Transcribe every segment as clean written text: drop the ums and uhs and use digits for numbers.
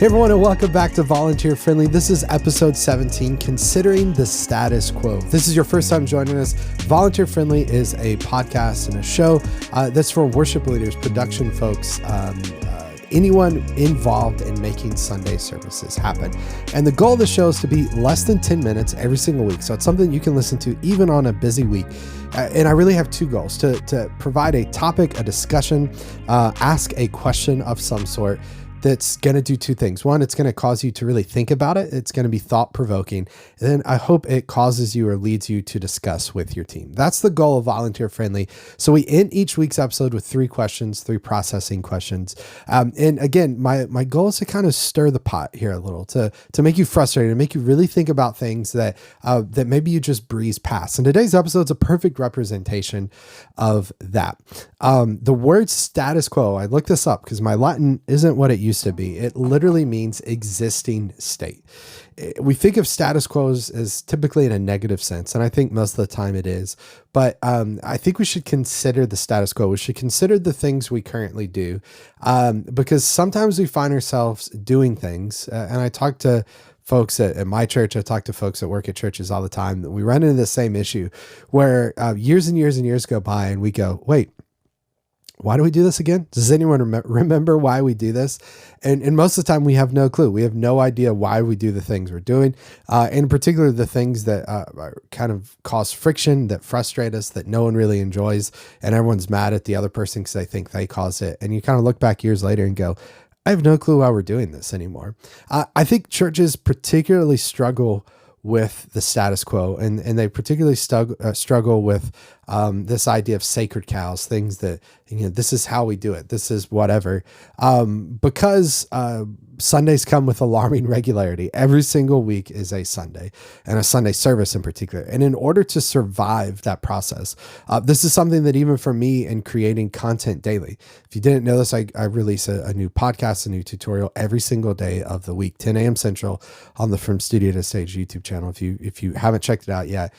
Hey everyone, and welcome back to Volunteer Friendly. This is episode 17, Considering the Status Quo. If this is your first time joining us, Volunteer Friendly is a podcast and a show that's for worship leaders, production folks, anyone involved in making Sunday services happen. And the goal of the show is to be less than 10 minutes every single week. So it's something you can listen to even on a busy week. And I really have two goals: to provide a topic, a discussion, ask a question of some sort that's going to do two things. One, it's going to cause you to really think about it. It's going to be thought-provoking. And then I hope it causes you or leads you to discuss with your team. That's the goal of Volunteer Friendly. So we end each week's episode with three processing questions. And again, my goal is to kind of stir the pot here a little, to make you frustrated and make you really think about things that maybe you just breeze past. And today's episode is a perfect representation of that. The word status quo, I looked this up because my Latin isn't what it used to be. It literally means existing state. We think of status quo as typically in a negative sense, and I think most of the time it is. But I think we should consider the status quo. We should consider the things we currently do, because sometimes we find ourselves doing things, and I talk to folks at my church. I talk to folks that work at churches all the time. We run into the same issue where years and years and years go by, and we go, wait, why do we do this again? Does anyone remember why we do this? And most of the time we have no clue. We have no idea why we do the things we're doing. In particular, the things that kind of cause friction, that frustrate us, that no one really enjoys, and everyone's mad at the other person because they think they caused it. And you kind of look back years later and go, I have no clue why we're doing this anymore. I think churches particularly struggle with the status quo, and they particularly struggle with this idea of sacred cows, things that, this is how we do it. This is whatever. Because Sundays come with alarming regularity. Every single week is a Sunday, and a Sunday service in particular. And in order to survive that process, this is something that even for me in creating content daily, if you didn't know this, I release a new podcast, a new tutorial every single day of the week, 10 a.m. Central on the From Studio to Stage YouTube channel. If you haven't checked it out yet,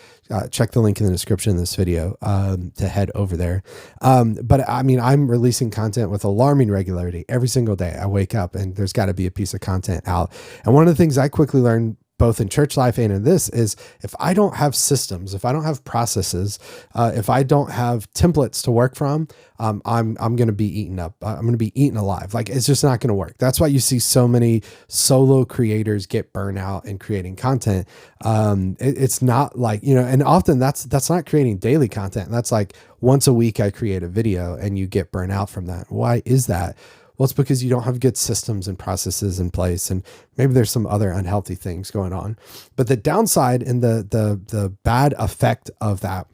check the link in the description of this video to head over there. But I mean, I'm releasing content with alarming regularity every single day. I wake up and there's got to be a piece of content out. And one of the things I quickly learned, both in church life and in this, is if I don't have systems, if I don't have processes, if I don't have templates to work from, I'm going to be eaten up. I'm going to be eaten alive. Like, it's just not going to work. That's why you see so many solo creators get burnout in creating content. It's not like, and often that's not creating daily content. That's like once a week I create a video and you get burnt out from that. Why is that? Well, it's because you don't have good systems and processes in place, and maybe there's some other unhealthy things going on. But the downside and the bad effect of that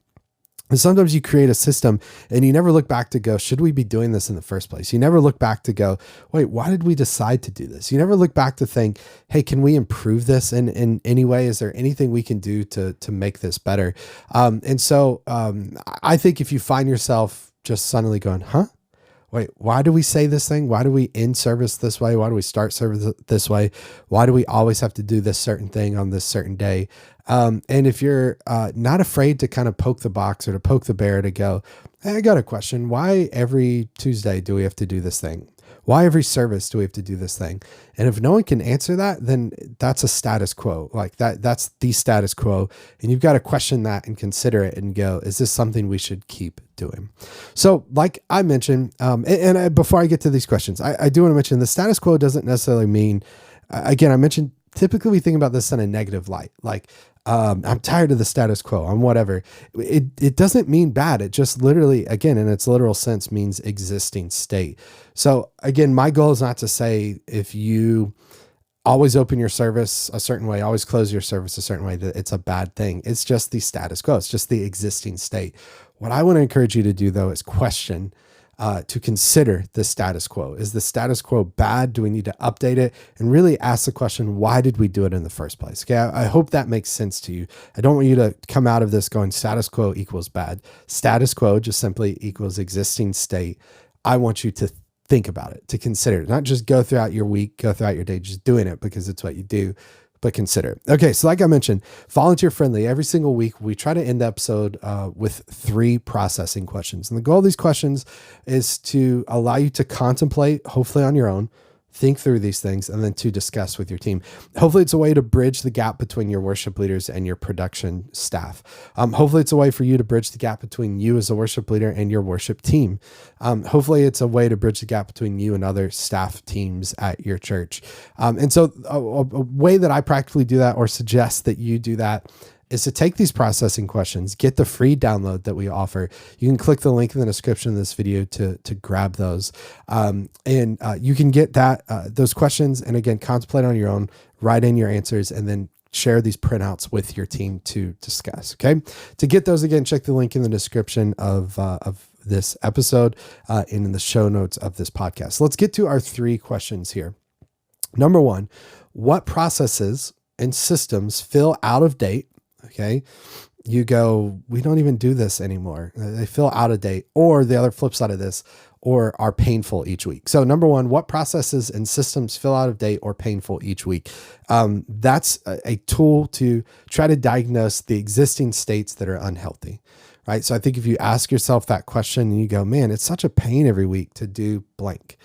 is sometimes you create a system and you never look back to go, should we be doing this in the first place? You never look back to go, wait, why did we decide to do this? You never look back to think, hey, can we improve this in any way? Is there anything we can do to make this better? And so I think if you find yourself just suddenly going, wait, why do we say this thing? Why do we end service this way? Why do we start service this way? Why do we always have to do this certain thing on this certain day? And if you're not afraid to kind of poke the box or to poke the bear, to go, hey, I got a question. Why every Tuesday do we have to do this thing? Why every service do we have to do this thing? And if no one can answer that, then that's a status quo. Like that's the status quo. And you've got to question that and consider it and go, is this something we should keep doing? So like I mentioned, before I get to these questions, I do want to mention the status quo doesn't necessarily mean, again, I mentioned typically we think about this in a negative light. Like, I'm tired of the status quo. I'm whatever. It doesn't mean bad. It just literally, again, in its literal sense, means existing state. So again, my goal is not to say if you always open your service a certain way, always close your service a certain way, that it's a bad thing. It's just the status quo. It's just the existing state. What I want to encourage you to do, though, is question, to consider the status quo. Is the status quo bad? Do we need to update it? And really ask the question, why did we do it in the first place? Okay, I hope that makes sense to you. I don't want you to come out of this going status quo equals bad. Status quo just simply equals existing state. I want you to think about it, to consider it, not just go throughout your week, go throughout your day, just doing it because it's what you do, but consider it. Okay, so like I mentioned, volunteer friendly. Every single week, we try to end the episode with 3 processing questions. And the goal of these questions is to allow you to contemplate, hopefully on your own, think through these things, and then to discuss with your team. Hopefully it's a way to bridge the gap between your worship leaders and your production staff. Hopefully it's a way for you to bridge the gap between you as a worship leader and your worship team. Hopefully it's a way to bridge the gap between you and other staff teams at your church. And so a way that I practically do that, or suggest that you do that, is to take these processing questions, get the free download that we offer. You can click the link in the description of this video to grab those. And you can get those questions, and again, contemplate on your own, write in your answers, and then share these printouts with your team to discuss. Okay. To get those, again, check the link in the description of this episode and in the show notes of this podcast. Let's get to our 3 questions here. Number 1, what processes and systems feel out of date? Okay. You go, we don't even do this anymore. They feel out of date, or the other flip side of this, or are painful each week. So number 1, what processes and systems feel out of date or painful each week? That's a tool to try to diagnose the existing states that are unhealthy, right? So I think if you ask yourself that question and you go, man, it's such a pain every week to do blank.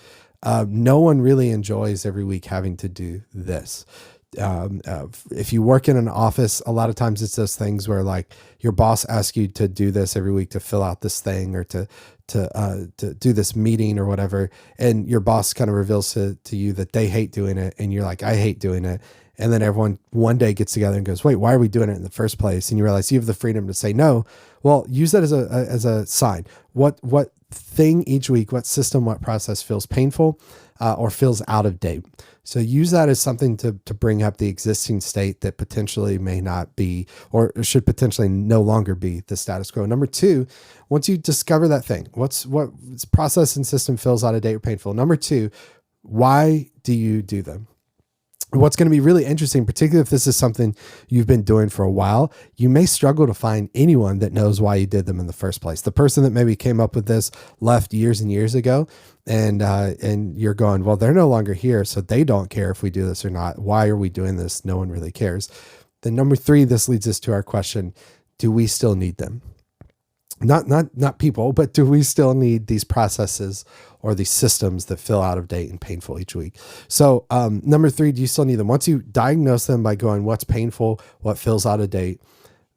No one really enjoys every week having to do this. If you work in an office, a lot of times it's those things where like your boss asks you to do this every week, to fill out this thing, or to do this meeting or whatever. And your boss kind of reveals to you that they hate doing it. And you're like, I hate doing it. And then everyone one day gets together and goes, wait, why are we doing it in the first place? And you realize you have the freedom to say no. Well, use that as a sign. What thing each week, what system, what process feels painful or feels out of date? So use that as something to bring up the existing state that potentially may not be, or should potentially no longer be, the status quo. Number 2, once you discover that thing, what process and system feels out of date or painful? Number 2, why do you do them? What's going to be really interesting, particularly if this is something you've been doing for a while, you may struggle to find anyone that knows why you did them in the first place. The person that maybe came up with this left years and years ago, and you're going, well, they're no longer here, so they don't care if we do this or not. Why are we doing this? No one really cares. Then number 3, this leads us to our question: do we still need them? Not people, but do we still need these processes or these systems that feel out of date and painful each week? So number 3, do you still need them? Once you diagnose them by going, what's painful, what feels out of date,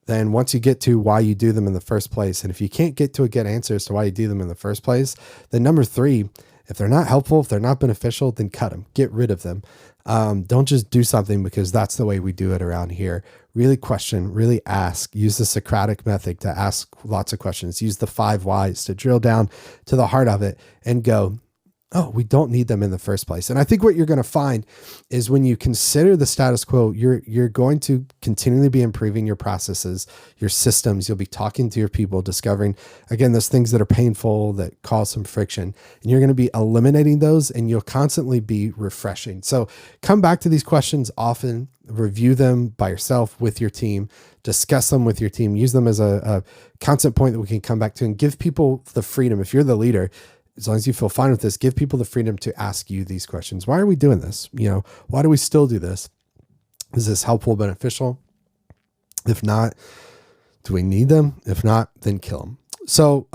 then once you get to why you do them in the first place, and if you can't get to a good answer as to why you do them in the first place, then number 3, if they're not helpful, if they're not beneficial, then cut them, get rid of them. Don't just do something because that's the way we do it around here. Really question, really ask, use the Socratic method to ask lots of questions, use the 5 whys to drill down to the heart of it and go, oh, we don't need them in the first place. And I think what you're going to find is when you consider the status quo, you're going to continually be improving your processes, your systems. You'll be talking to your people, discovering, again, those things that are painful, that cause some friction, and you're going to be eliminating those, and you'll constantly be refreshing. So come back to these questions often, review them by yourself with your team, discuss them with your team, use them as a constant point that we can come back to, and give people the freedom. If you're the leader, as long as you feel fine with this, give people the freedom to ask you these questions. Why are we doing this? Why do we still do this? Is this helpful, beneficial? If not, do we need them? If not, then kill them. So,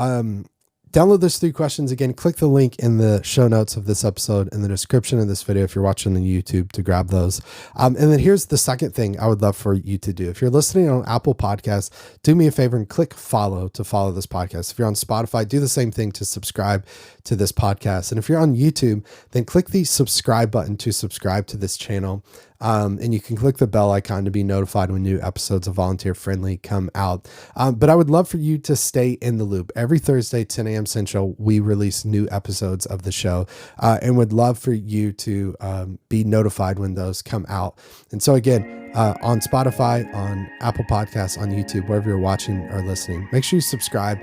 download those 3 questions. Again, click the link in the show notes of this episode in the description of this video if you're watching on YouTube to grab those. And then here's the second thing I would love for you to do. If you're listening on Apple Podcasts, do me a favor and click follow to follow this podcast. If you're on Spotify, do the same thing to subscribe to this podcast. And if you're on YouTube, then click the subscribe button to subscribe to this channel. And you can click the bell icon to be notified when new episodes of Volunteer Friendly come out. But I would love for you to stay in the loop. Every Thursday, 10 a.m. Central, we release new episodes of the show, and would love for you to be notified when those come out. And so again, on Spotify, on Apple Podcasts, on YouTube, wherever you're watching or listening, make sure you subscribe.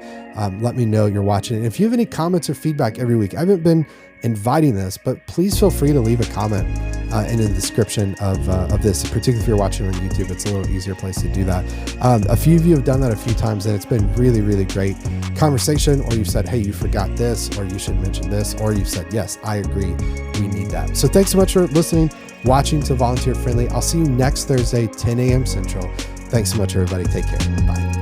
Let me know you're watching. And if you have any comments or feedback every week, I haven't been inviting this, but please feel free to leave a comment in the description of this, particularly if you're watching on YouTube. It's a little easier place to do that. A few of you have done that a few times, and it's been really, really great conversation. Or you've said, hey, you forgot this, or you should mention this, or you've said, yes, I agree, we need that. So thanks so much for listening, watching to Volunteer Friendly. I'll see you next Thursday, 10 a.m. Central. Thanks so much, everybody. Take care. Bye.